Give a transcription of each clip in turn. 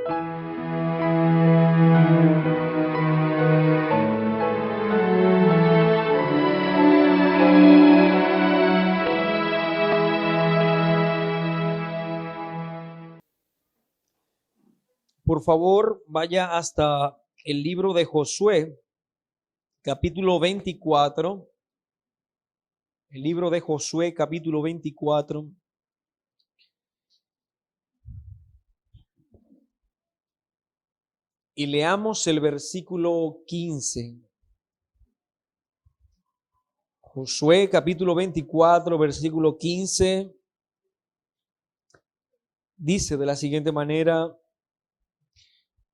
Por favor, vaya hasta el libro de Josué, capítulo 24. El libro de Josué, capítulo 24. Y leamos el versículo 15. Josué, capítulo 24, versículo 15. Dice de la siguiente manera: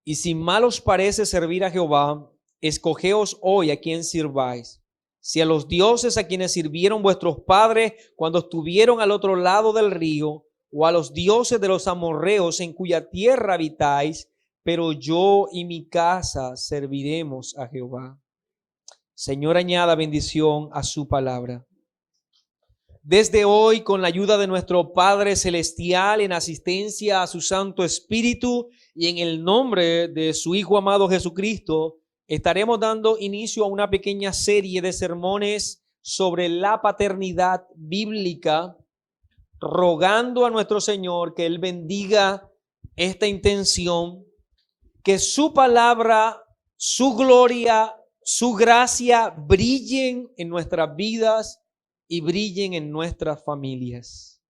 y si mal os parece servir a Jehová, escogeos hoy a quién sirváis. Si a los dioses a quienes sirvieron vuestros padres cuando estuvieron al otro lado del río, o a los dioses de los amorreos en cuya tierra habitáis, pero yo y mi casa serviremos a Jehová. Señor, añada bendición a su palabra. Desde hoy, con la ayuda de nuestro Padre Celestial, en asistencia a su Santo Espíritu y en el nombre de su Hijo amado Jesucristo, estaremos dando inicio a una pequeña serie de sermones sobre la paternidad bíblica, rogando a nuestro Señor que Él bendiga esta intención, que su palabra, su gloria, su gracia brillen en nuestras vidas y brillen en nuestras familias.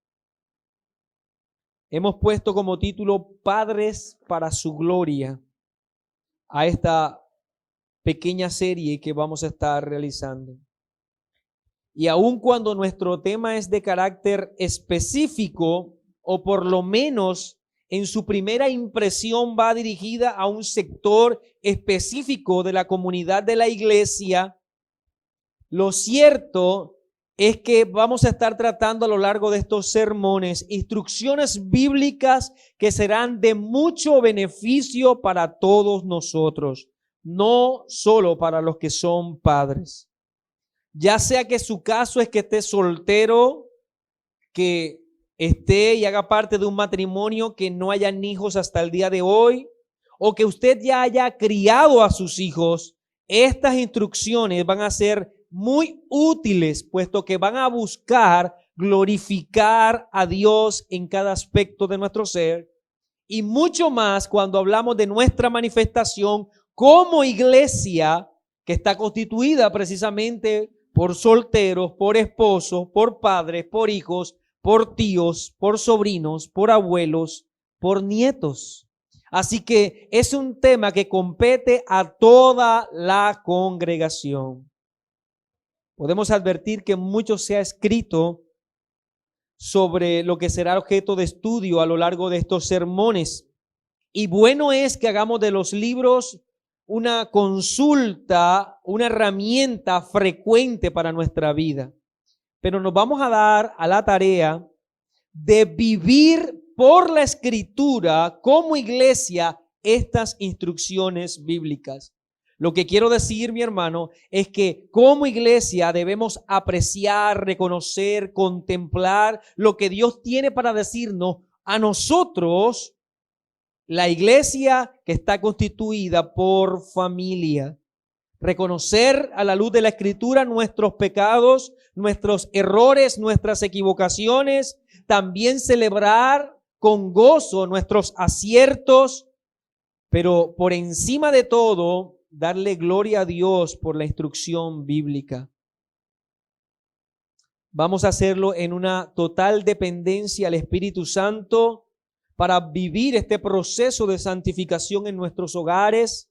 Hemos puesto como título Padres para su gloria a esta pequeña serie que vamos a estar realizando. Y aun cuando nuestro tema es de carácter específico, o por lo menos en su primera impresión va dirigida a un sector específico de la comunidad de la iglesia, lo cierto es que vamos a estar tratando a lo largo de estos sermones instrucciones bíblicas que serán de mucho beneficio para todos nosotros, no solo para los que son padres. Ya sea que su caso es que esté soltero, que esté y haga parte de un matrimonio, que no hayan hijos hasta el día de hoy, o que usted ya haya criado a sus hijos, estas instrucciones van a ser muy útiles, puesto que van a buscar glorificar a Dios en cada aspecto de nuestro ser, y mucho más cuando hablamos de nuestra manifestación como iglesia, que está constituida precisamente por solteros, por esposos, por padres, por hijos, por tíos, por sobrinos, por abuelos, por nietos. Así que es un tema que compete a toda la congregación. Podemos advertir que mucho se ha escrito sobre lo que será objeto de estudio a lo largo de estos sermones. Y bueno es que hagamos de los libros una consulta, una herramienta frecuente para nuestra vida. Pero nos vamos a dar a la tarea de vivir por la Escritura como iglesia estas instrucciones bíblicas. Lo que quiero decir, mi hermano, es que como iglesia debemos apreciar, reconocer, contemplar lo que Dios tiene para decirnos a nosotros, la iglesia que está constituida por familia. Reconocer a la luz de la Escritura nuestros pecados, nuestros errores, nuestras equivocaciones. También celebrar con gozo nuestros aciertos, pero por encima de todo, darle gloria a Dios por la instrucción bíblica. Vamos a hacerlo en una total dependencia al Espíritu Santo para vivir este proceso de santificación en nuestros hogares.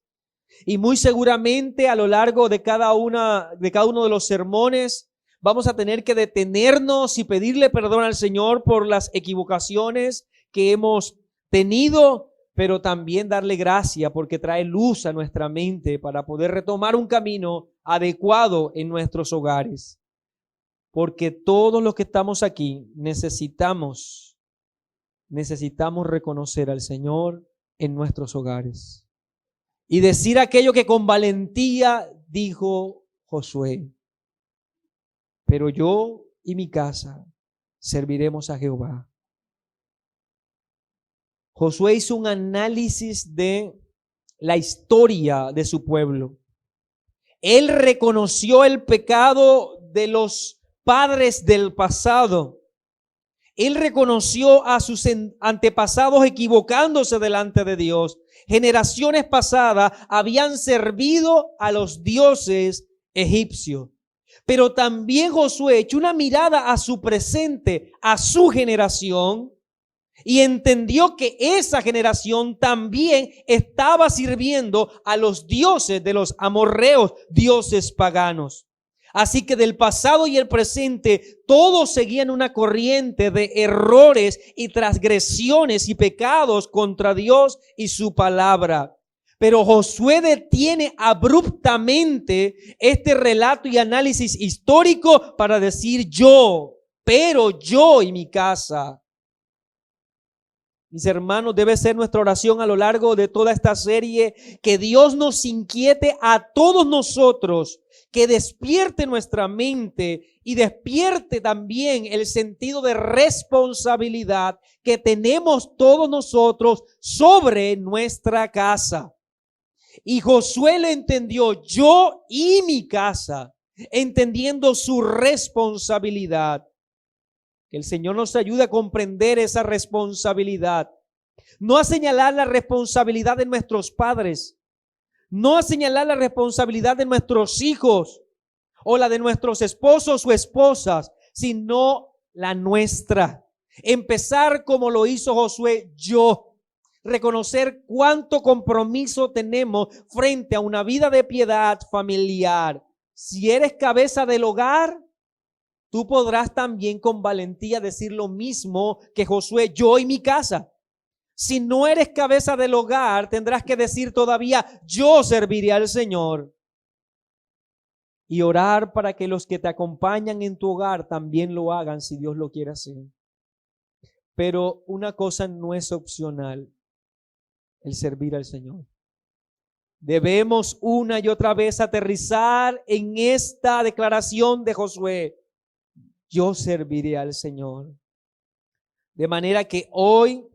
Y muy seguramente a lo largo de cada uno de los sermones vamos a tener que detenernos y pedirle perdón al Señor por las equivocaciones que hemos tenido, pero también darle gracia porque trae luz a nuestra mente para poder retomar un camino adecuado en nuestros hogares. Porque todos los que estamos aquí necesitamos reconocer al Señor en nuestros hogares. Y decir aquello que con valentía dijo Josué: pero yo y mi casa serviremos a Jehová. Josué hizo un análisis de la historia de su pueblo. Él reconoció el pecado de los padres del pasado. Él reconoció a sus antepasados equivocándose delante de Dios. Generaciones pasadas habían servido a los dioses egipcios. Pero también Josué echó una mirada a su presente, a su generación, y entendió que esa generación también estaba sirviendo a los dioses de los amorreos, dioses paganos. Así que del pasado y el presente, todos seguían una corriente de errores y transgresiones y pecados contra Dios y su palabra. Pero Josué detiene abruptamente este relato y análisis histórico para decir yo y mi casa. Mis hermanos, debe ser nuestra oración a lo largo de toda esta serie que Dios nos inquiete a todos nosotros, que despierte nuestra mente y despierte también el sentido de responsabilidad que tenemos todos nosotros sobre nuestra casa. Y Josué lo entendió, yo y mi casa, entendiendo su responsabilidad. Que el Señor nos ayude a comprender esa responsabilidad. No a señalar la responsabilidad de nuestros padres. No a señalar la responsabilidad de nuestros hijos o la de nuestros esposos o esposas, sino la nuestra. Empezar como lo hizo Josué, yo. Reconocer cuánto compromiso tenemos frente a una vida de piedad familiar. Si eres cabeza del hogar, tú podrás también con valentía decir lo mismo que Josué, yo y mi casa. Si no eres cabeza del hogar, tendrás que decir todavía, yo serviré al Señor. Y orar para que los que te acompañan en tu hogar también lo hagan si Dios lo quiere hacer. Pero una cosa no es opcional, el servir al Señor. Debemos una y otra vez aterrizar en esta declaración de Josué. Yo serviré al Señor. De manera que hoy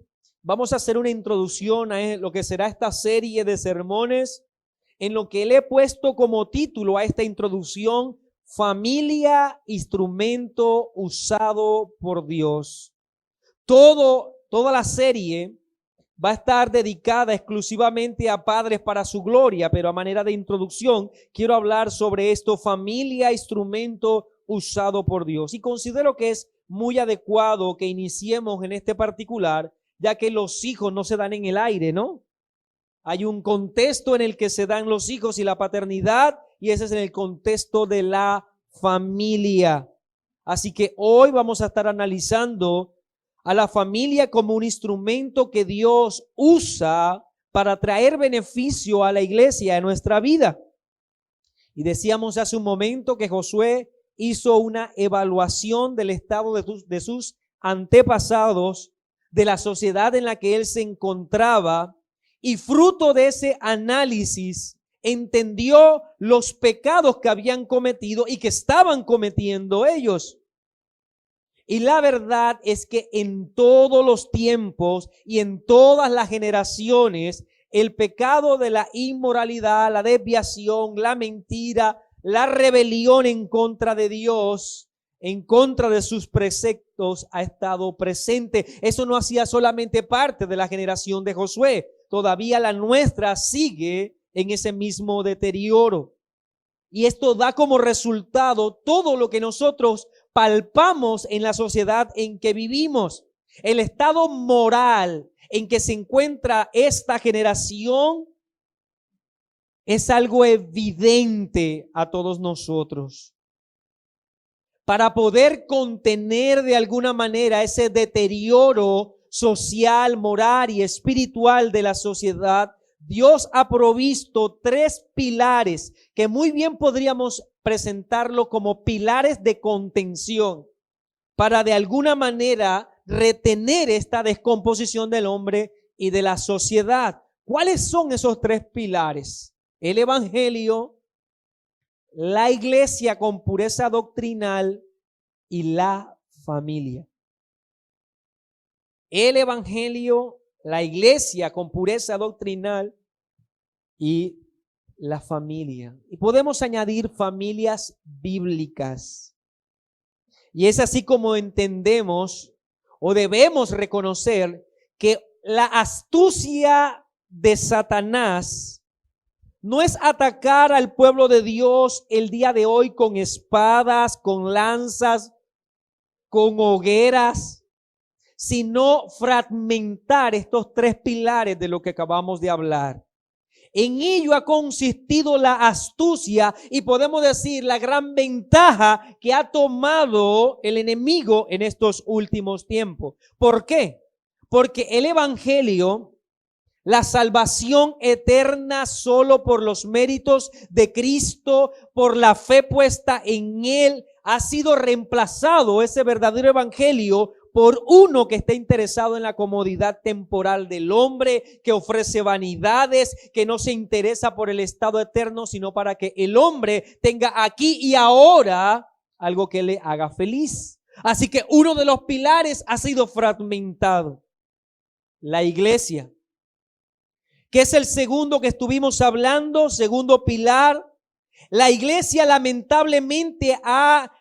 vamos a hacer una introducción a lo que será esta serie de sermones, en lo que le he puesto como título a esta introducción, familia, instrumento usado por Dios. Toda la serie va a estar dedicada exclusivamente a padres para su gloria, pero a manera de introducción quiero hablar sobre esto, familia, instrumento usado por Dios. Y considero que es muy adecuado que iniciemos en este particular, ya que los hijos no se dan en el aire, ¿no? Hay un contexto en el que se dan los hijos y la paternidad, y ese es en el contexto de la familia. Así que hoy vamos a estar analizando a la familia como un instrumento que Dios usa para traer beneficio a la iglesia en nuestra vida. Y decíamos hace un momento que Josué hizo una evaluación del estado de sus antepasados, de la sociedad en la que él se encontraba, y fruto de ese análisis entendió los pecados que habían cometido y que estaban cometiendo ellos. Y la verdad es que en todos los tiempos y en todas las generaciones, el pecado de la inmoralidad, la desviación, la mentira, la rebelión en contra de Dios, en contra de sus preceptos, ha estado presente. Eso no hacía solamente parte de la generación de Josué. Todavía la nuestra sigue en ese mismo deterioro. Y esto da como resultado todo lo que nosotros palpamos en la sociedad en que vivimos. El estado moral en que se encuentra esta generación es algo evidente a todos nosotros. Para poder contener de alguna manera ese deterioro social, moral y espiritual de la sociedad, Dios ha provisto 3 pilares que muy bien podríamos presentarlo como pilares de contención para de alguna manera retener esta descomposición del hombre y de la sociedad. ¿Cuáles son esos 3 pilares? El evangelio, la iglesia con pureza doctrinal y la familia. El evangelio, la iglesia con pureza doctrinal y la familia. Y podemos añadir familias bíblicas. Y es así como entendemos o debemos reconocer que la astucia de Satanás no es atacar al pueblo de Dios el día de hoy con espadas, con lanzas, con hogueras, sino fragmentar estos tres pilares de lo que acabamos de hablar. En ello ha consistido la astucia y podemos decir la gran ventaja que ha tomado el enemigo en estos últimos tiempos. ¿Por qué? Porque el evangelio, la salvación eterna solo por los méritos de Cristo, por la fe puesta en Él, ha sido reemplazado ese verdadero evangelio por uno que está interesado en la comodidad temporal del hombre, que ofrece vanidades, que no se interesa por el estado eterno, sino para que el hombre tenga aquí y ahora algo que le haga feliz. Así que uno de los pilares ha sido fragmentado. La iglesia, que es el segundo que estuvimos hablando, segundo pilar. La iglesia lamentablemente ha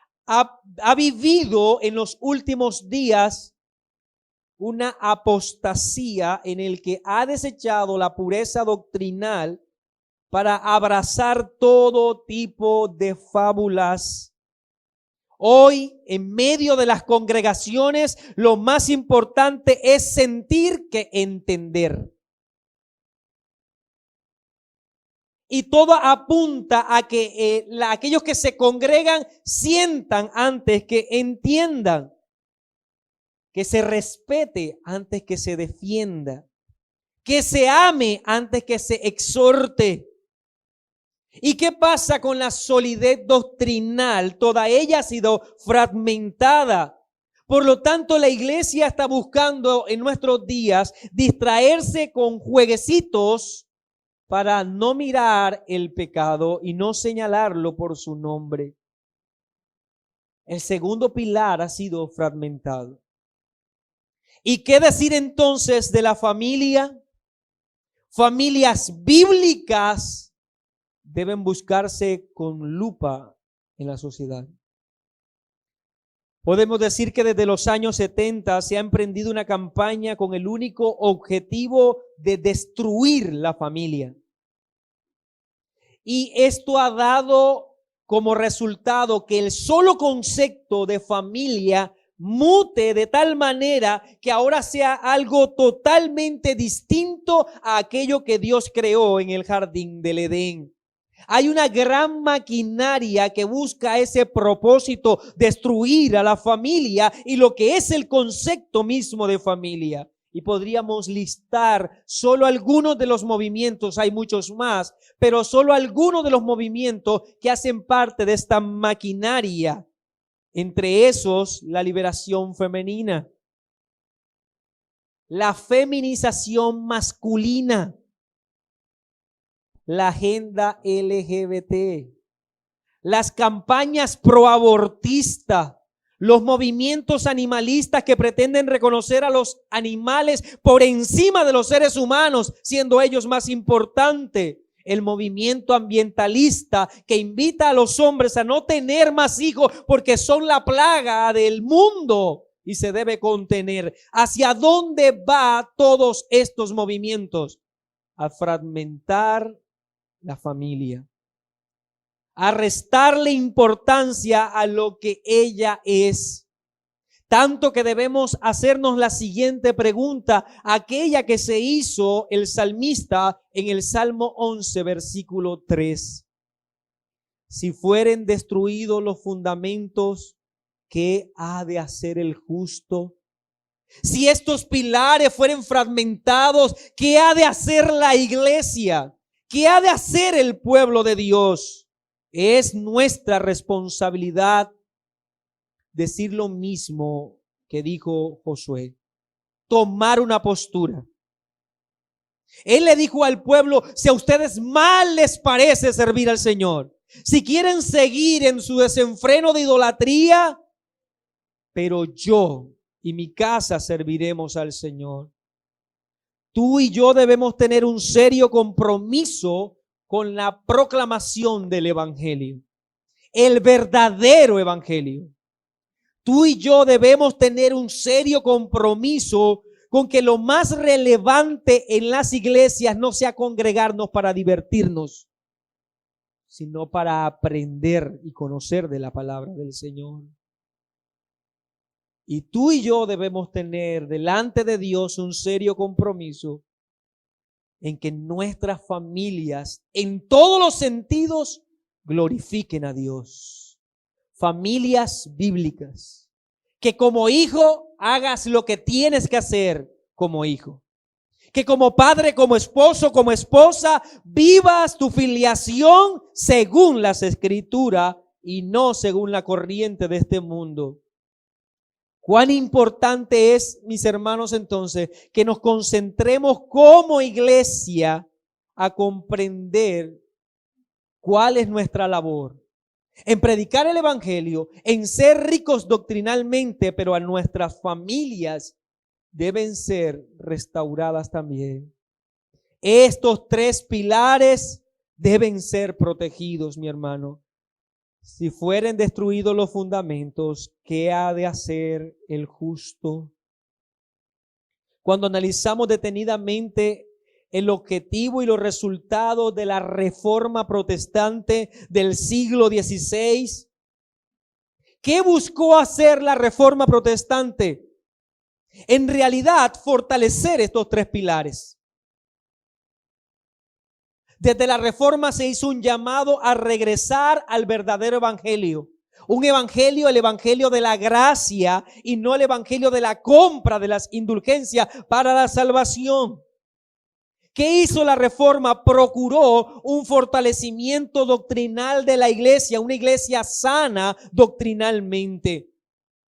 vivido en los últimos días una apostasía en el que ha desechado la pureza doctrinal para abrazar todo tipo de fábulas. Hoy, en medio de las congregaciones, lo más importante es sentir que entender. Y todo apunta a que aquellos que se congregan sientan antes que entiendan, que se respete antes que se defienda, que se ame antes que se exhorte. ¿Y qué pasa con la solidez doctrinal? Toda ella ha sido fragmentada. Por lo tanto, la iglesia está buscando en nuestros días distraerse con jueguecitos para no mirar el pecado y no señalarlo por su nombre. El segundo pilar ha sido fragmentado. ¿Y qué decir entonces de la familia? Familias bíblicas deben buscarse con lupa en la sociedad. Podemos decir que desde los años 70 se ha emprendido una campaña con el único objetivo de destruir la familia. Y esto ha dado como resultado que el solo concepto de familia mute de tal manera que ahora sea algo totalmente distinto a aquello que Dios creó en el jardín del Edén. Hay una gran maquinaria que busca ese propósito, destruir a la familia y lo que es el concepto mismo de familia. Y podríamos listar solo algunos de los movimientos, hay muchos más, pero solo algunos de los movimientos que hacen parte de esta maquinaria. Entre esos, la liberación femenina, la feminización masculina, la agenda LGBT, las campañas proabortistas, los movimientos animalistas que pretenden reconocer a los animales por encima de los seres humanos, siendo ellos más importantes. El movimiento ambientalista que invita a los hombres a no tener más hijos porque son la plaga del mundo y se debe contener. ¿Hacia dónde va todos estos movimientos? A fragmentar la familia, a restarle importancia a lo que ella es. Tanto que debemos hacernos la siguiente pregunta, aquella que se hizo el salmista en el Salmo 11, versículo 3. Si fueren destruidos los fundamentos, ¿qué ha de hacer el justo? Si estos pilares fueren fragmentados, ¿qué ha de hacer la iglesia? ¿Qué ha de hacer el pueblo de Dios? Es nuestra responsabilidad decir lo mismo que dijo Josué, tomar una postura. Él le dijo al pueblo, si a ustedes mal les parece servir al Señor, si quieren seguir en su desenfreno de idolatría, pero yo y mi casa serviremos al Señor. Tú y yo debemos tener un serio compromiso con la proclamación del evangelio, el verdadero evangelio. Tú y yo debemos tener un serio compromiso con que lo más relevante en las iglesias no sea congregarnos para divertirnos, sino para aprender y conocer de la palabra del Señor. Y tú y yo debemos tener delante de Dios un serio compromiso en que nuestras familias, en todos los sentidos, glorifiquen a Dios. Familias bíblicas. Que como hijo hagas lo que tienes que hacer como hijo. Que como padre, como esposo, como esposa, vivas tu filiación según las Escrituras y no según la corriente de este mundo. Cuán importante es, mis hermanos, entonces, que nos concentremos como iglesia a comprender cuál es nuestra labor. En predicar el evangelio, en ser ricos doctrinalmente, pero a nuestras familias deben ser restauradas también. Estos tres pilares deben ser protegidos, mi hermano. Si fueren destruidos los fundamentos, ¿qué ha de hacer el justo? Cuando analizamos detenidamente el objetivo y los resultados de la reforma protestante del siglo XVI, ¿qué buscó hacer la reforma protestante? En realidad, fortalecer estos tres pilares. Desde la reforma se hizo un llamado a regresar al verdadero evangelio. Un evangelio, el evangelio de la gracia y no el evangelio de la compra de las indulgencias para la salvación. ¿Qué hizo la reforma? Procuró un fortalecimiento doctrinal de la iglesia, una iglesia sana doctrinalmente,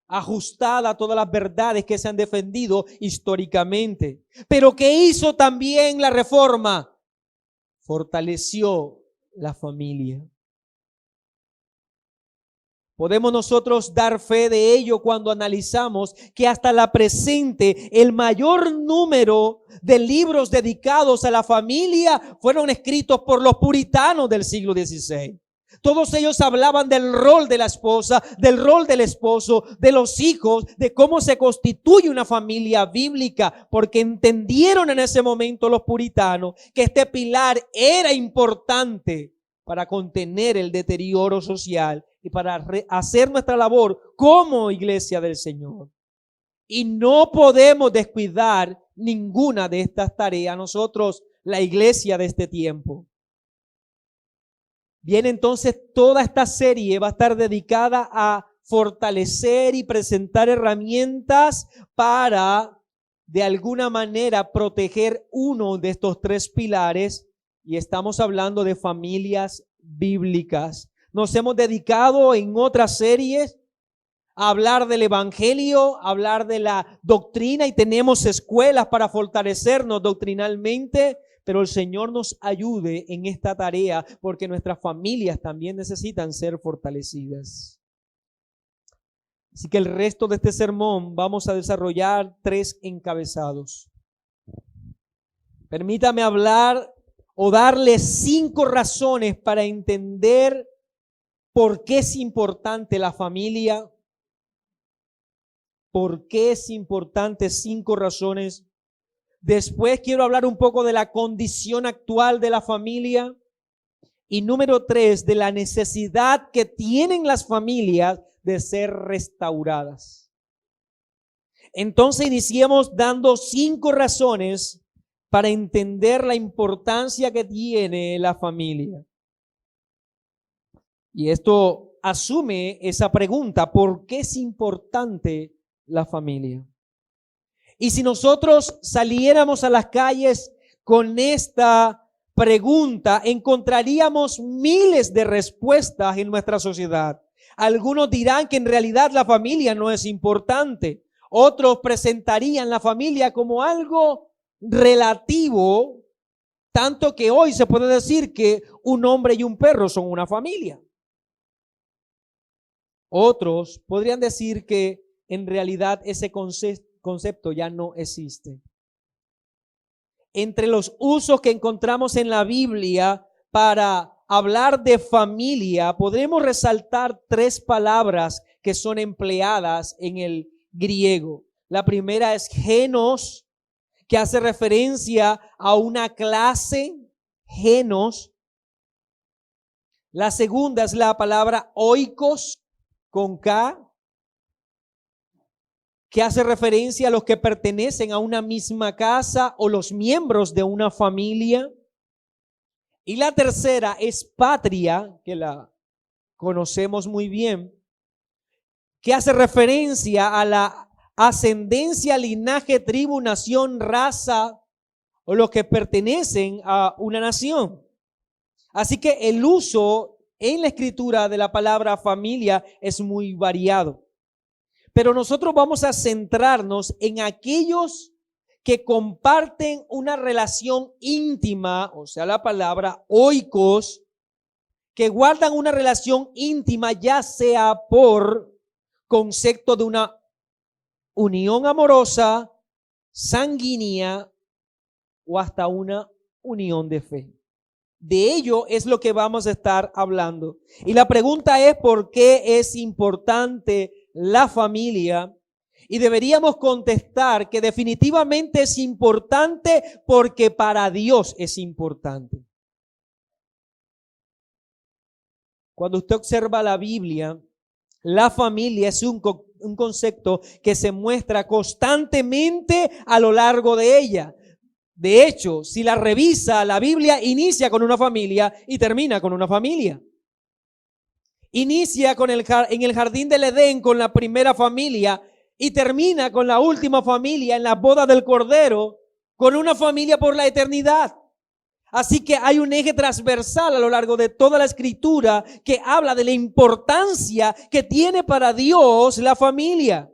ajustada a todas las verdades que se han defendido históricamente. Pero ¿qué hizo también la reforma? Fortaleció la familia. Podemos nosotros dar fe de ello cuando analizamos que hasta la presente el mayor número de libros dedicados a la familia fueron escritos por los puritanos del siglo XVI. Todos ellos hablaban del rol de la esposa, del rol del esposo, de los hijos, de cómo se constituye una familia bíblica, porque entendieron en ese momento los puritanos que este pilar era importante para contener el deterioro social y para hacer nuestra labor como iglesia del Señor. Y no podemos descuidar ninguna de estas tareas nosotros, la iglesia de este tiempo. Bien, entonces toda esta serie va a estar dedicada a fortalecer y presentar herramientas para, de alguna manera, proteger uno de estos tres pilares, y estamos hablando de familias bíblicas. Nos hemos dedicado en otras series a hablar del evangelio, a hablar de la doctrina, y tenemos escuelas para fortalecernos doctrinalmente. Pero el Señor nos ayude en esta tarea, porque nuestras familias también necesitan ser fortalecidas. Así que el resto de este sermón vamos a desarrollar tres encabezados. Permítame hablar o darle 5 razones para entender por qué es importante la familia. ¿Por qué es importante? 5 razones. Después quiero hablar un poco de la condición actual de la familia. Y número 3, de la necesidad que tienen las familias de ser restauradas. Entonces iniciemos dando 5 razones para entender la importancia que tiene la familia. Y esto asume esa pregunta: ¿por qué es importante la familia? Y si nosotros saliéramos a las calles con esta pregunta, encontraríamos miles de respuestas en nuestra sociedad. Algunos dirán que en realidad la familia no es importante. Otros presentarían la familia como algo relativo, tanto que hoy se puede decir que un hombre y un perro son una familia. Otros podrían decir que en realidad ese concepto ya no existe. entre los usos que encontramos en la Biblia para hablar de familia, podremos resaltar 3 palabras que son empleadas en el griego. La primera es genos, que hace referencia a una clase, genos. La segunda es la palabra oikos, con K, que hace referencia a los que pertenecen a una misma casa o los miembros de una familia. Y la tercera es patria, que la conocemos muy bien, que hace referencia a la ascendencia, linaje, tribu, nación, raza o los que pertenecen a una nación. Así que el uso en la escritura de la palabra familia es muy variado. Pero nosotros vamos a centrarnos en aquellos que comparten una relación íntima, o sea, la palabra oikos, que guardan una relación íntima, ya sea por concepto de una unión amorosa, sanguínea o hasta una unión de fe. De ello es lo que vamos a estar hablando. Y la pregunta es: ¿por qué es importante la familia? Y deberíamos contestar que definitivamente es importante porque para Dios es importante. Cuando usted observa la Biblia, la familia es un concepto que se muestra constantemente a lo largo de ella. De hecho, si la revisa, la Biblia inicia con una familia y termina con una familia. Inicia en el jardín del Edén con la primera familia y termina con la última familia en la boda del Cordero, con una familia por la eternidad. Así que hay un eje transversal a lo largo de toda la escritura que habla de la importancia que tiene para Dios la familia.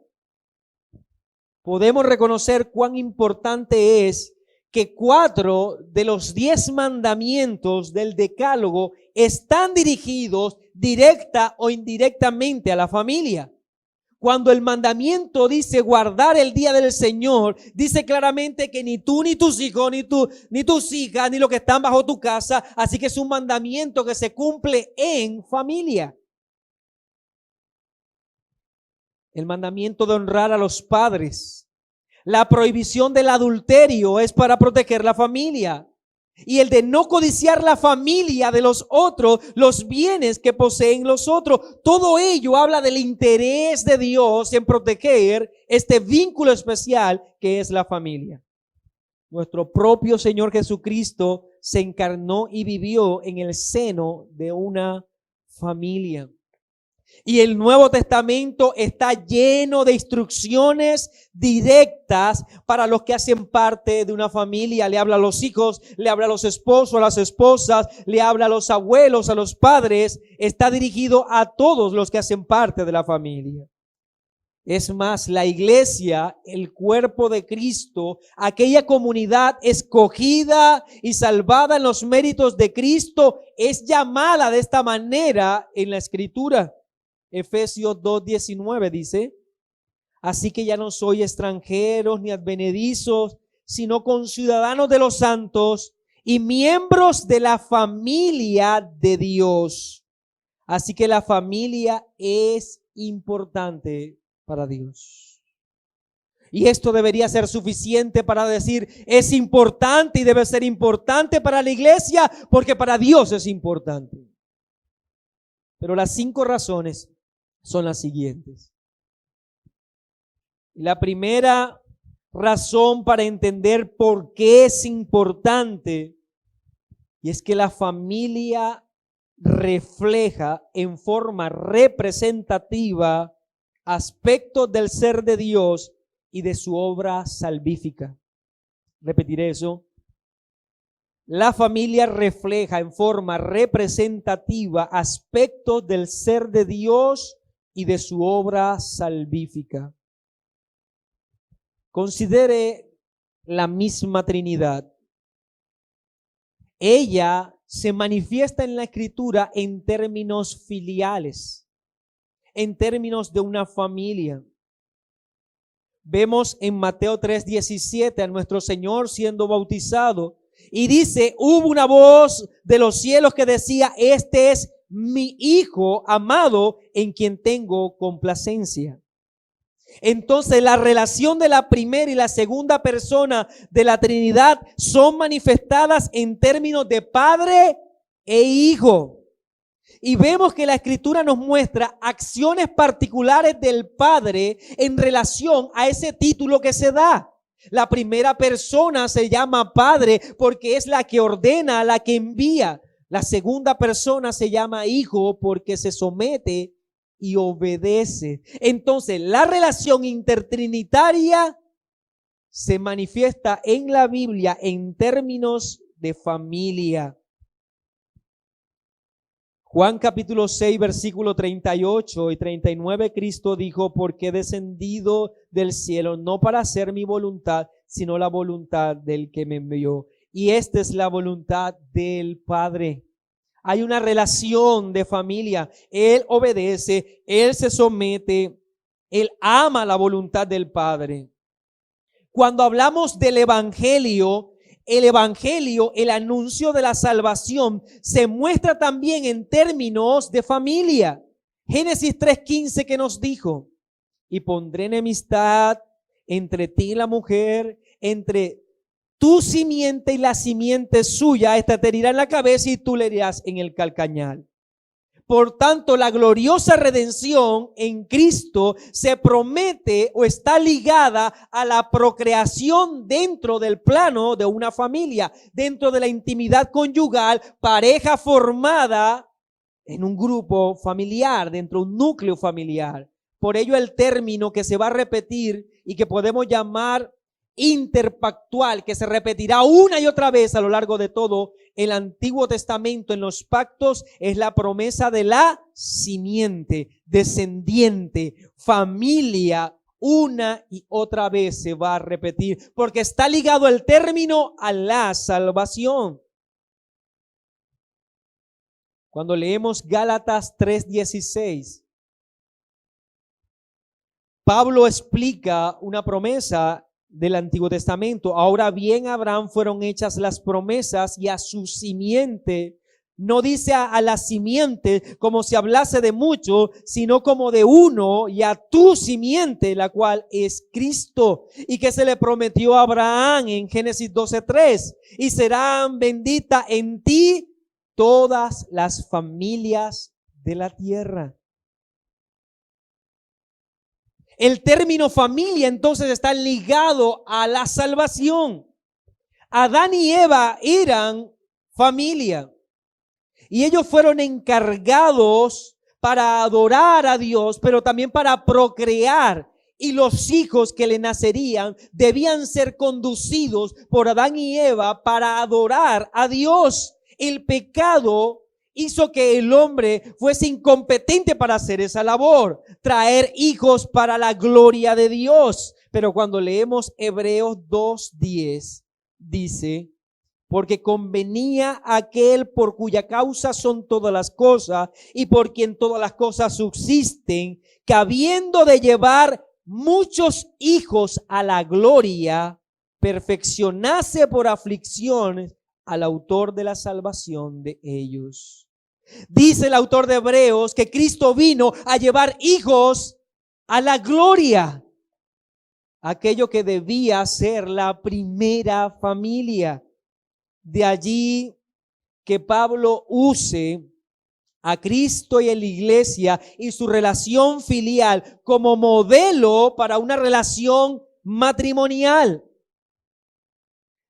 Podemos reconocer cuán importante es que 4 de los 10 mandamientos del Decálogo están dirigidos directa o indirectamente a la familia. Cuando el mandamiento dice guardar el día del Señor, dice claramente que ni tú, ni tus hijos, ni tus hijas, ni los que están bajo tu casa. Así que es un mandamiento que se cumple en familia. El mandamiento de honrar a los padres. La prohibición del adulterio es para proteger la familia. Y el de no codiciar la familia de los otros, los bienes que poseen los otros. Todo ello habla del interés de Dios en proteger este vínculo especial que es la familia. Nuestro propio Señor Jesucristo se encarnó y vivió en el seno de una familia. Y el Nuevo Testamento está lleno de instrucciones directas para los que hacen parte de una familia. Le habla a los hijos, le habla a los esposos, a las esposas, le habla a los abuelos, a los padres. Está dirigido a todos los que hacen parte de la familia. Es más, la iglesia, el cuerpo de Cristo, aquella comunidad escogida y salvada en los méritos de Cristo, es llamada de esta manera en la Escritura. Efesios 2:19 dice: así que ya no sois extranjeros ni advenedizos, sino conciudadanos de los santos y miembros de la familia de Dios. Así que la familia es importante para Dios. Y esto debería ser suficiente para decir: es importante y debe ser importante para la iglesia, porque para Dios es importante. Pero las 5 razones son las siguientes. La primera razón para entender por qué es importante, y es que la familia refleja en forma representativa aspectos del ser de Dios y de su obra salvífica. Repetiré eso. La familia refleja en forma representativa aspectos del ser de Dios y de su obra salvífica. Considere la misma Trinidad. Ella se manifiesta en la Escritura en términos filiales, en términos de una familia. Vemos en Mateo 3:17 a nuestro Señor siendo bautizado y dice, hubo una voz de los cielos que decía, este es mi Hijo amado en quien tengo complacencia. Entonces la relación de la primera y la segunda persona de la Trinidad son manifestadas en términos de Padre e Hijo. Y vemos que la Escritura nos muestra acciones particulares del Padre en relación a ese título que se da. La primera persona se llama Padre porque es la que ordena, la que envía. La segunda persona se llama Hijo porque se somete y obedece. Entonces, la relación intertrinitaria se manifiesta en la Biblia en términos de familia. Juan capítulo 6, versículo 38 y 39, Cristo dijo, porque he descendido del cielo no para hacer mi voluntad, sino la voluntad del que me envió. Y esta es la voluntad del Padre. Hay una relación de familia. Él obedece, Él se somete, Él ama la voluntad del Padre. Cuando hablamos del Evangelio, el anuncio de la salvación, se muestra también en términos de familia. Génesis 3:15 que nos dijo, y pondré enemistad entre ti y la mujer, entre tu simiente y la simiente suya, esta te herirá en la cabeza y tú le herirás en el calcañar. Por tanto, la gloriosa redención en Cristo se promete o está ligada a la procreación dentro del plano de una familia, dentro de la intimidad conyugal, pareja formada en un grupo familiar, dentro de un núcleo familiar. Por ello el término que se va a repetir y que podemos llamar interpactual, que se repetirá una y otra vez a lo largo de todo el Antiguo Testamento en los pactos, es la promesa de la simiente, descendiente, familia. Una y otra vez se va a repetir porque está ligado el término a la salvación. Cuando leemos Gálatas 3:16, Pablo explica una promesa del Antiguo Testamento. Ahora bien, a Abraham fueron hechas las promesas y a su simiente. No dice a la simiente como si hablase de mucho, sino como de uno, y a tu simiente, la cual es Cristo, y que se le prometió a Abraham en Génesis 12:3, y serán benditas en ti todas las familias de la tierra. El término familia entonces está ligado a la salvación. Adán y Eva eran familia y ellos fueron encargados para adorar a Dios, pero también para procrear, y los hijos que le nacerían debían ser conducidos por Adán y Eva para adorar a Dios. El pecado hizo que el hombre fuese incompetente para hacer esa labor, traer hijos para la gloria de Dios. Pero cuando leemos Hebreos 2:10, dice, porque convenía a aquel por cuya causa son todas las cosas y por quien todas las cosas subsisten, que habiendo de llevar muchos hijos a la gloria, perfeccionase por aflicciones al autor de la salvación de ellos. Dice el autor de Hebreos que Cristo vino a llevar hijos a la gloria, aquello que debía ser la primera familia. De allí que Pablo use a Cristo y a la iglesia y su relación filial como modelo para una relación matrimonial.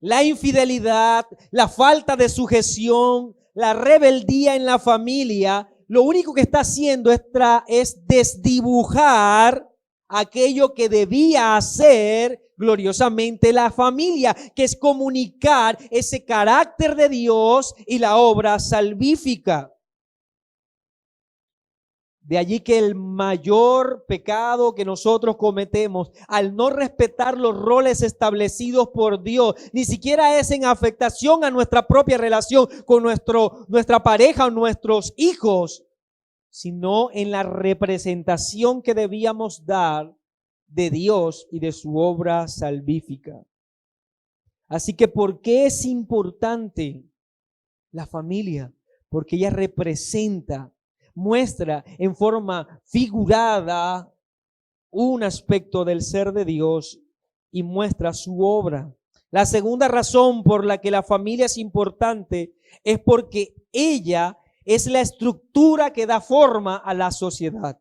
La infidelidad, la falta de sujeción, la rebeldía en la familia, lo único que está haciendo es desdibujar aquello que debía hacer gloriosamente la familia, que es comunicar ese carácter de Dios y la obra salvífica. De allí que el mayor pecado que nosotros cometemos al no respetar los roles establecidos por Dios, ni siquiera es en afectación a nuestra propia relación con nuestra pareja o nuestros hijos, sino en la representación que debíamos dar de Dios y de su obra salvífica. Así que, ¿por qué es importante la familia? Porque ella representa, muestra en forma figurada un aspecto del ser de Dios y muestra su obra. La segunda razón por la que la familia es importante es porque ella es la estructura que da forma a la sociedad.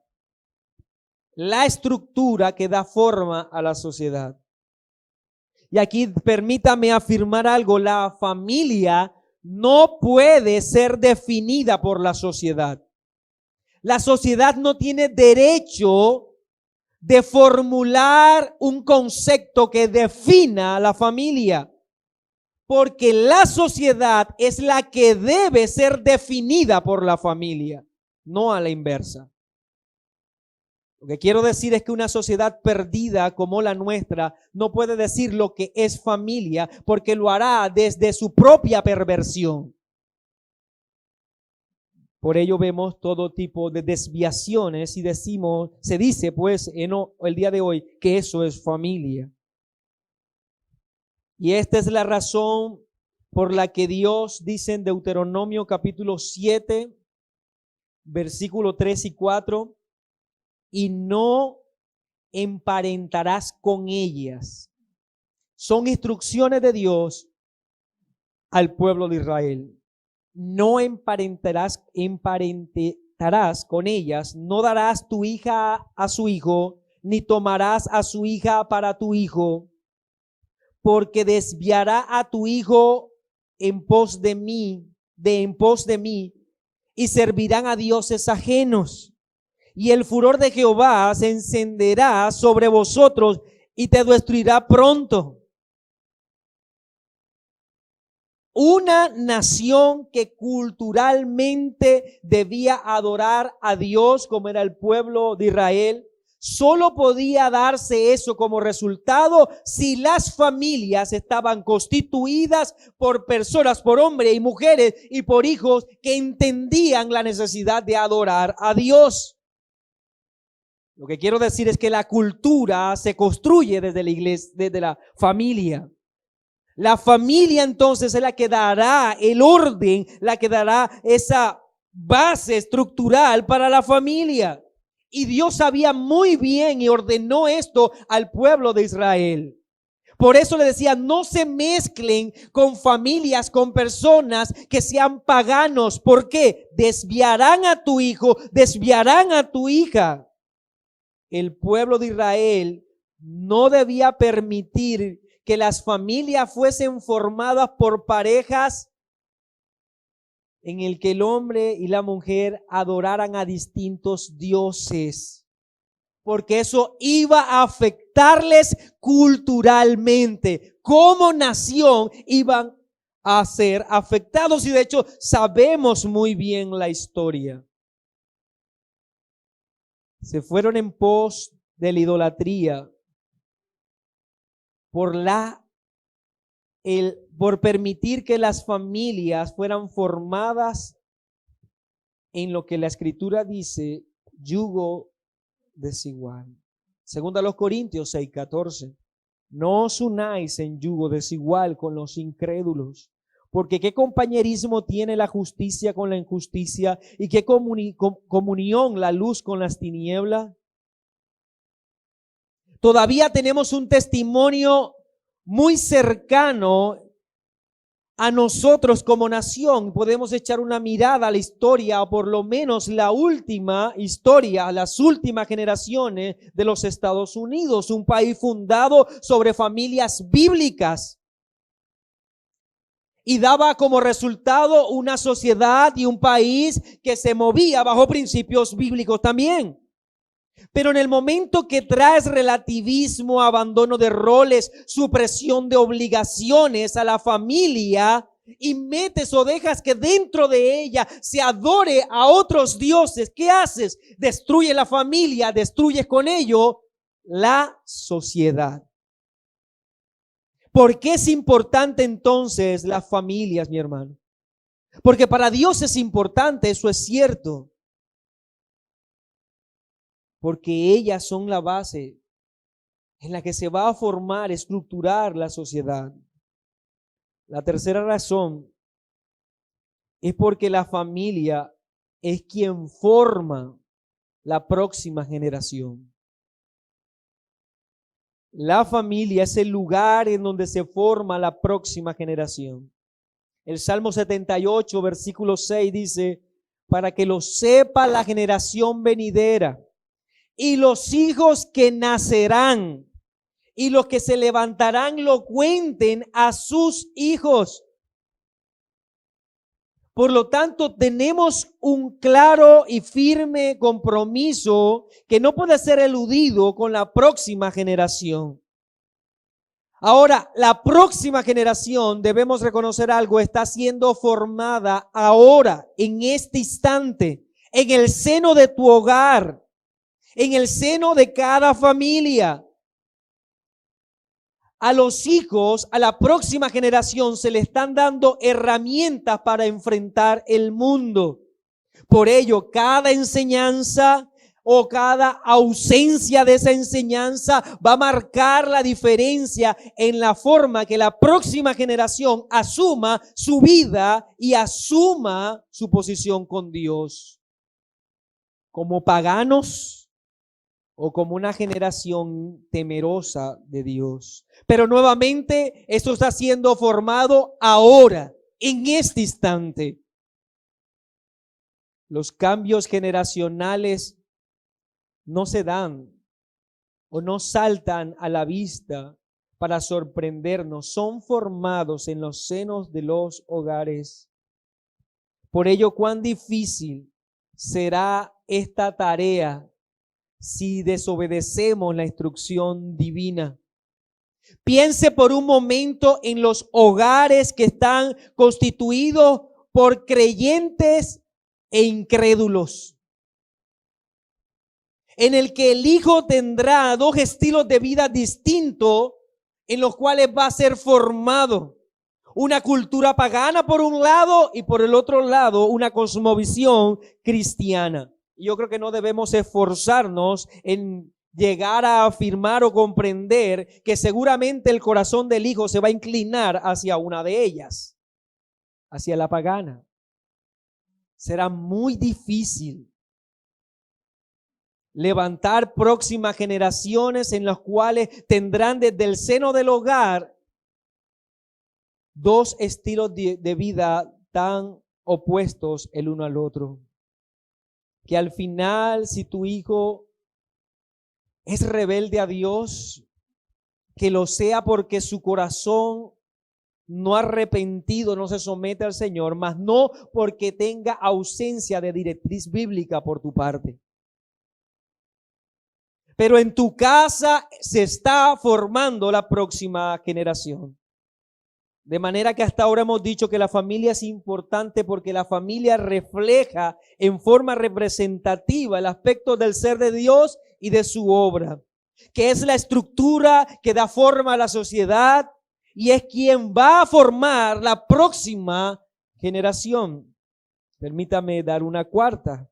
La estructura que da forma a la sociedad. Y aquí permítame afirmar algo: la familia no puede ser definida por la sociedad. La sociedad no tiene derecho de formular un concepto que defina la familia, porque la sociedad es la que debe ser definida por la familia, no a la inversa. Lo que quiero decir es que una sociedad perdida como la nuestra no puede decir lo que es familia, porque lo hará desde su propia perversión. Por ello vemos todo tipo de desviaciones y se dice pues el día de hoy que eso es familia. Y esta es la razón por la que Dios dice en Deuteronomio capítulo 7, versículo 3 y 4, y no emparentarás con ellas. Son instrucciones de Dios al pueblo de Israel. No emparentarás con ellas, no darás tu hija a su hijo, ni tomarás a su hija para tu hijo, porque desviará a tu hijo en pos de mí, y servirán a dioses ajenos. Y el furor de Jehová se encenderá sobre vosotros y te destruirá pronto. Una nación que culturalmente debía adorar a Dios, como era el pueblo de Israel, solo podía darse eso como resultado si las familias estaban constituidas por personas, por hombres y mujeres y por hijos que entendían la necesidad de adorar a Dios. Lo que quiero decir es que la cultura se construye desde la iglesia, desde la familia. La familia entonces es la que dará el orden, la que dará esa base estructural para la familia. Y Dios sabía muy bien y ordenó esto al pueblo de Israel. Por eso le decía, no se mezclen con familias, con personas que sean paganos. ¿Por qué? Desviarán a tu hijo, desviarán a tu hija. El pueblo de Israel no debía permitir que las familias fuesen formadas por parejas en el que el hombre y la mujer adoraran a distintos dioses, porque eso iba a afectarles culturalmente. Como nación iban a ser afectados, y de hecho sabemos muy bien la historia. Se fueron en pos de la idolatría por permitir que las familias fueran formadas en lo que la Escritura dice, yugo desigual. Segunda a los Corintios 6:14. No os unáis en yugo desigual con los incrédulos, porque qué compañerismo tiene la justicia con la injusticia, y qué comunión la luz con las tinieblas. Todavía tenemos un testimonio muy cercano a nosotros como nación. Podemos echar una mirada a la historia, o por lo menos la última historia, las últimas generaciones de los Estados Unidos, un país fundado sobre familias bíblicas. Y daba como resultado una sociedad y un país que se movía bajo principios bíblicos también. Pero en el momento que traes relativismo, abandono de roles, supresión de obligaciones a la familia, y metes o dejas que dentro de ella se adore a otros dioses, ¿qué haces? Destruye la familia, destruyes con ello la sociedad. ¿Por qué es importante entonces las familias, mi hermano? Porque para Dios es importante, eso es cierto. Porque ellas son la base en la que se va a formar, estructurar la sociedad. La tercera razón es porque la familia es quien forma la próxima generación. La familia es el lugar en donde se forma la próxima generación. El Salmo 78, versículo 6 dice, para que lo sepa la generación venidera y los hijos que nacerán y los que se levantarán lo cuenten a sus hijos. Por lo tanto, tenemos un claro y firme compromiso que no puede ser eludido con la próxima generación. Ahora, la próxima generación, debemos reconocer algo, está siendo formada ahora, en este instante, en el seno de tu hogar, en el seno de cada familia. A los hijos, a la próxima generación, se le están dando herramientas para enfrentar el mundo. Por ello, cada enseñanza o cada ausencia de esa enseñanza va a marcar la diferencia en la forma que la próxima generación asuma su vida y asuma su posición con Dios. Como paganos o como una generación temerosa de Dios. Pero nuevamente, esto está siendo formado ahora, en este instante. Los cambios generacionales no se dan o no saltan a la vista para sorprendernos. Son formados en los senos de los hogares. Por ello, cuán difícil será esta tarea si desobedecemos la instrucción divina. Piense por un momento en los hogares que están constituidos por creyentes e incrédulos, en el que el hijo tendrá dos estilos de vida distintos en los cuales va a ser formado. Una cultura pagana por un lado y por el otro lado una cosmovisión cristiana. Yo creo que no debemos esforzarnos en llegar a afirmar o comprender que seguramente el corazón del hijo se va a inclinar hacia una de ellas, hacia la pagana. Será muy difícil levantar próximas generaciones en las cuales tendrán desde el seno del hogar dos estilos de vida tan opuestos el uno al otro. Que al final, si tu hijo es rebelde a Dios, que lo sea porque su corazón no arrepentido, no se somete al Señor, mas no porque tenga ausencia de directriz bíblica por tu parte. Pero en tu casa se está formando la próxima generación. De manera que hasta ahora hemos dicho que la familia es importante porque la familia refleja en forma representativa el aspecto del ser de Dios y de su obra, que es la estructura que da forma a la sociedad y es quien va a formar la próxima generación. Permítame dar una cuarta.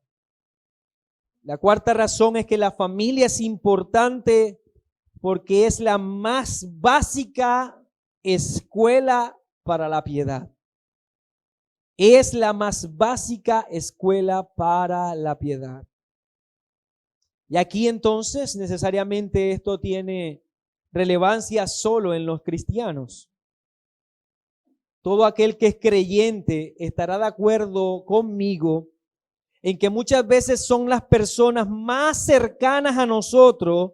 La cuarta razón es que la familia es importante porque es la más básica escuela para la piedad. Es la más básica escuela para la piedad. Y aquí entonces necesariamente esto tiene relevancia solo en los cristianos. Todo aquel que es creyente estará de acuerdo conmigo en que muchas veces son las personas más cercanas a nosotros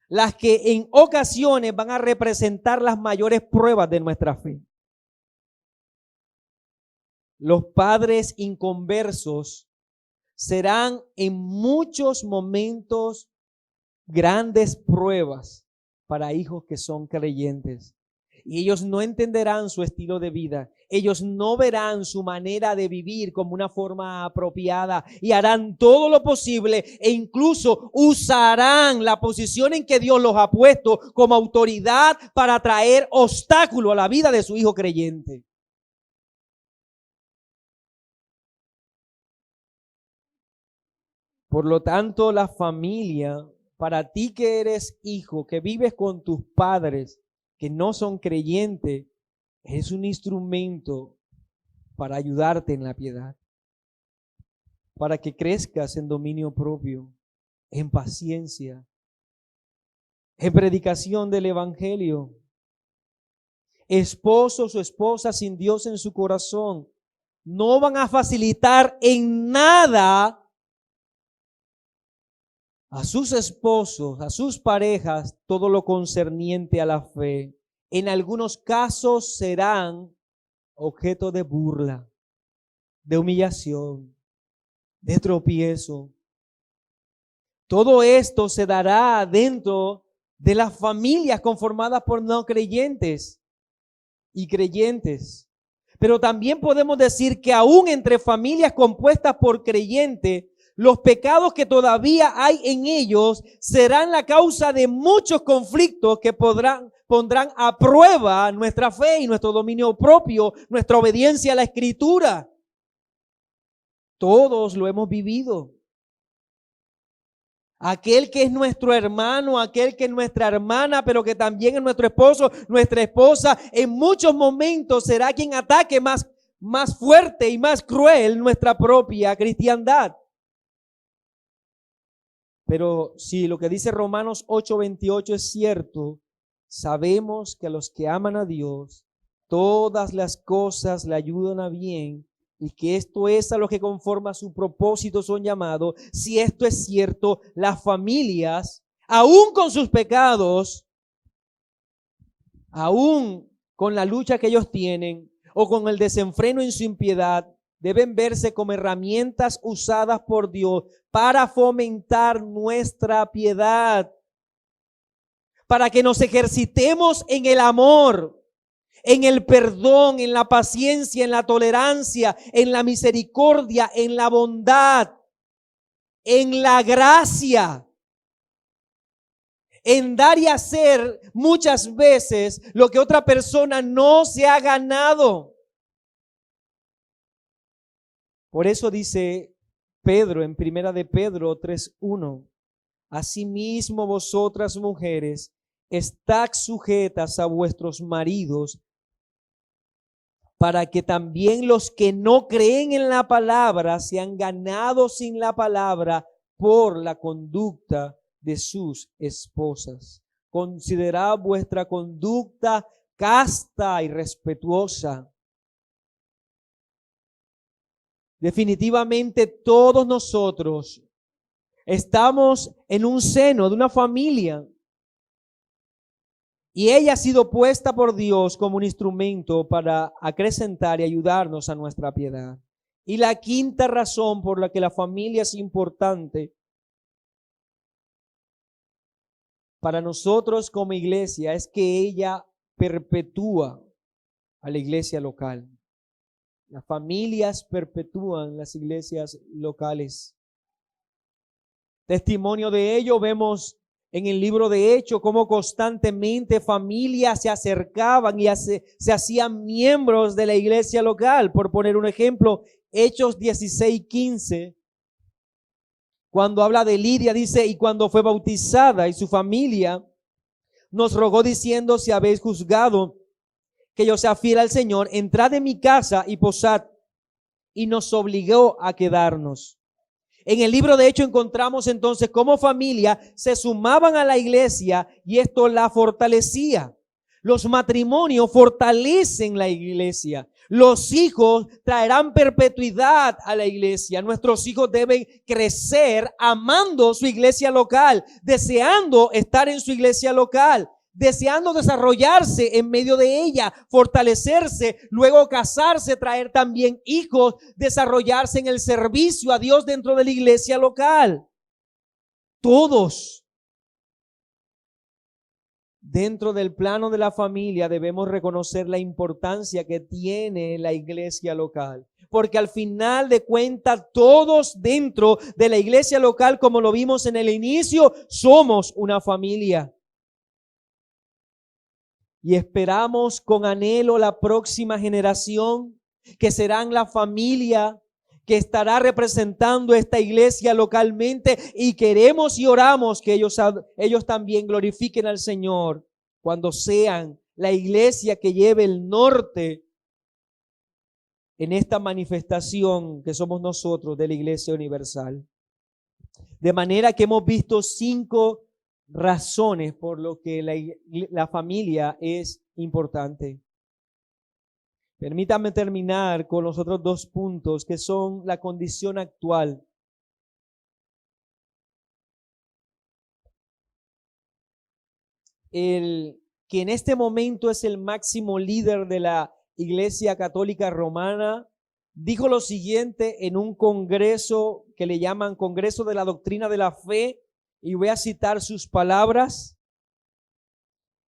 las que en ocasiones van a representar las mayores pruebas de nuestra fe. Los padres inconversos serán en muchos momentos grandes pruebas para hijos que son creyentes. Y ellos no entenderán su estilo de vida. Ellos no verán su manera de vivir como una forma apropiada y harán todo lo posible e incluso usarán la posición en que Dios los ha puesto como autoridad para traer obstáculo a la vida de su hijo creyente. Por lo tanto, la familia para ti que eres hijo, que vives con tus padres, que no son creyentes, es un instrumento para ayudarte en la piedad, para que crezcas en dominio propio, en paciencia, en predicación del evangelio. Esposos o esposas sin Dios en su corazón no van a facilitar en nada a sus esposos, a sus parejas, todo lo concerniente a la fe. En algunos casos serán objeto de burla, de humillación, de tropiezo. Todo esto se dará dentro de las familias conformadas por no creyentes y creyentes. Pero también podemos decir que aún entre familias compuestas por creyentes, los pecados que todavía hay en ellos serán la causa de muchos conflictos que pondrán a prueba nuestra fe y nuestro dominio propio, nuestra obediencia a la Escritura. Todos lo hemos vivido. Aquel que es nuestro hermano, aquel que es nuestra hermana, pero que también es nuestro esposo, nuestra esposa, en muchos momentos será quien ataque más fuerte y más cruel nuestra propia cristiandad. Pero si lo que dice Romanos 8:28 es cierto, sabemos que a los que aman a Dios, todas las cosas le ayudan a bien, y que esto es a los que conforme a su propósito son llamados. Si esto es cierto, las familias, aún con sus pecados, aún con la lucha que ellos tienen, o con el desenfreno en su impiedad, deben verse como herramientas usadas por Dios para fomentar nuestra piedad, para que nos ejercitemos en el amor, en el perdón, en la paciencia, en la tolerancia, en la misericordia, en la bondad, en la gracia, en dar y hacer muchas veces lo que otra persona no se ha ganado. Por eso dice Pedro en Primera de Pedro 3:1, asimismo vosotras mujeres, estad sujetas a vuestros maridos, para que también los que no creen en la palabra sean ganados sin la palabra por la conducta de sus esposas. Considerad vuestra conducta casta y respetuosa. Definitivamente todos nosotros estamos en un seno de una familia. Y ella ha sido puesta por Dios como un instrumento para acrecentar y ayudarnos a nuestra piedad. Y la quinta razón por la que la familia es importante para nosotros como iglesia es que ella perpetúa a la iglesia local. Las familias perpetúan las iglesias locales. Testimonio de ello vemos en el libro de Hechos cómo constantemente familias se acercaban y se hacían miembros de la iglesia local. Por poner un ejemplo, Hechos 16:15, cuando habla de Lidia, dice, y cuando fue bautizada y su familia nos rogó diciendo, si habéis juzgado que yo sea fiel al Señor, entrad en mi casa y posad. Y nos obligó a quedarnos. En el libro de Hechos encontramos entonces cómo familia se sumaban a la iglesia y esto la fortalecía. Los matrimonios fortalecen la iglesia. Los hijos traerán perpetuidad a la iglesia. Nuestros hijos deben crecer amando su iglesia local, deseando estar en su iglesia local, deseando desarrollarse en medio de ella, fortalecerse, luego casarse, traer también hijos, desarrollarse en el servicio a Dios dentro de la iglesia local. Todos, dentro del plano de la familia, debemos reconocer la importancia que tiene la iglesia local. Porque al final de cuentas, todos dentro de la iglesia local, como lo vimos en el inicio, somos una familia. Y esperamos con anhelo la próxima generación, que serán la familia que estará representando esta iglesia localmente, y queremos y oramos que ellos también glorifiquen al Señor cuando sean la iglesia que lleve el norte en esta manifestación que somos nosotros de la Iglesia Universal. De manera que hemos visto 5 razones por lo que la familia es importante. Permítame terminar con los otros 2 puntos, que son la condición actual. El que en este momento es el máximo líder de la Iglesia Católica Romana, dijo lo siguiente en un congreso que le llaman Congreso de la Doctrina de la Fe, y voy a citar sus palabras.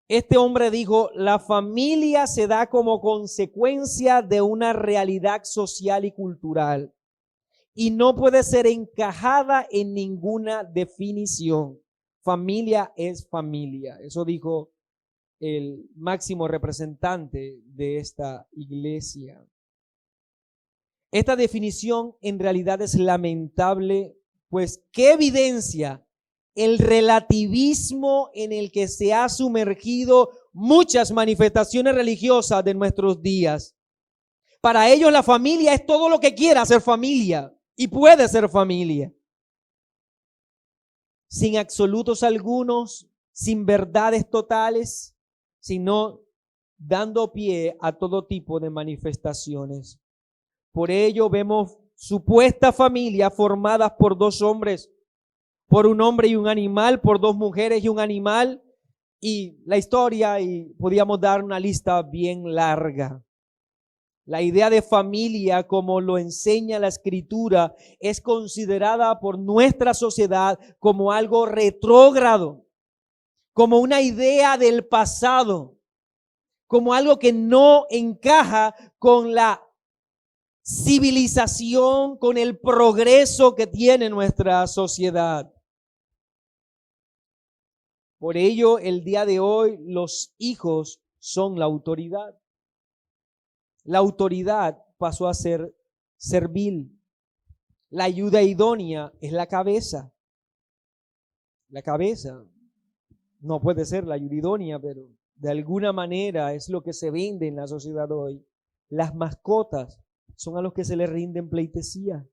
Este hombre dijo: la familia se da como consecuencia de una realidad social y cultural y no puede ser encajada en ninguna definición. Familia es familia. Eso dijo el máximo representante de esta iglesia. Esta definición en realidad es lamentable, pues ¿qué evidencia el relativismo en el que se ha sumergido muchas manifestaciones religiosas de nuestros días? Para ellos la familia es todo lo que quiera ser familia y puede ser familia, sin absolutos algunos, sin verdades totales, sino dando pie a todo tipo de manifestaciones. Por ello vemos supuestas familias formadas por 2 hombres, por un hombre y un animal, por 2 mujeres y un animal, y la historia, y podíamos dar una lista bien larga. La idea de familia, como lo enseña la Escritura, es considerada por nuestra sociedad como algo retrógrado, como una idea del pasado, como algo que no encaja con la civilización, con el progreso que tiene nuestra sociedad. Por ello, el día de hoy, los hijos son la autoridad. La autoridad pasó a ser servil. La ayuda idónea es la cabeza. La cabeza no puede ser la ayuda idónea, pero de alguna manera es lo que se vende en la sociedad hoy. Las mascotas son a los que se les rinden pleitesía.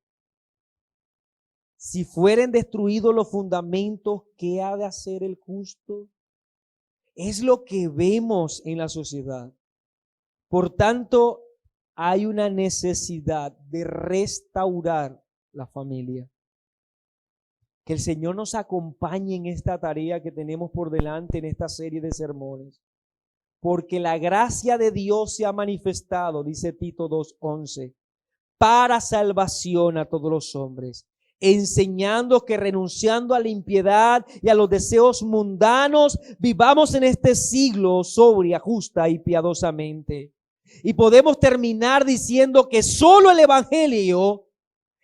Si fueren destruidos los fundamentos, ¿qué ha de hacer el justo? Es lo que vemos en la sociedad. Por tanto, hay una necesidad de restaurar la familia. Que el Señor nos acompañe en esta tarea que tenemos por delante en esta serie de sermones. Porque la gracia de Dios se ha manifestado, dice Tito 2:11, para salvación a todos los hombres, enseñando que renunciando a la impiedad y a los deseos mundanos, vivamos en este siglo sobria, justa y piadosamente. Y podemos terminar diciendo que solo el Evangelio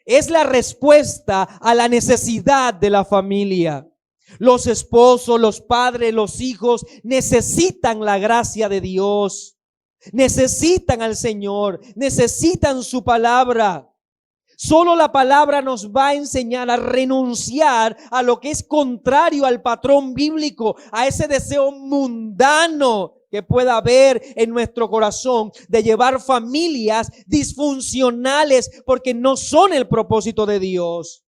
es la respuesta a la necesidad de la familia. Los esposos, los padres, los hijos necesitan la gracia de Dios, necesitan al Señor, necesitan su palabra. Solo la palabra nos va a enseñar a renunciar a lo que es contrario al patrón bíblico, a ese deseo mundano que pueda haber en nuestro corazón de llevar familias disfuncionales porque no son el propósito de Dios.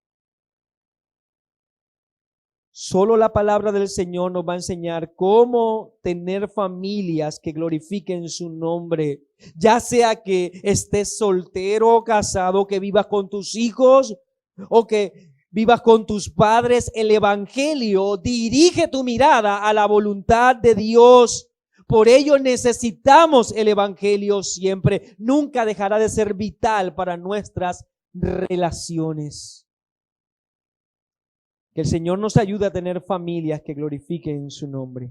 Solo la palabra del Señor nos va a enseñar cómo tener familias que glorifiquen su nombre. Ya sea que estés soltero o casado, que vivas con tus hijos o que vivas con tus padres, el Evangelio dirige tu mirada a la voluntad de Dios. Por ello necesitamos el Evangelio siempre. Nunca dejará de ser vital para nuestras relaciones. Que el Señor nos ayude a tener familias que glorifiquen su nombre.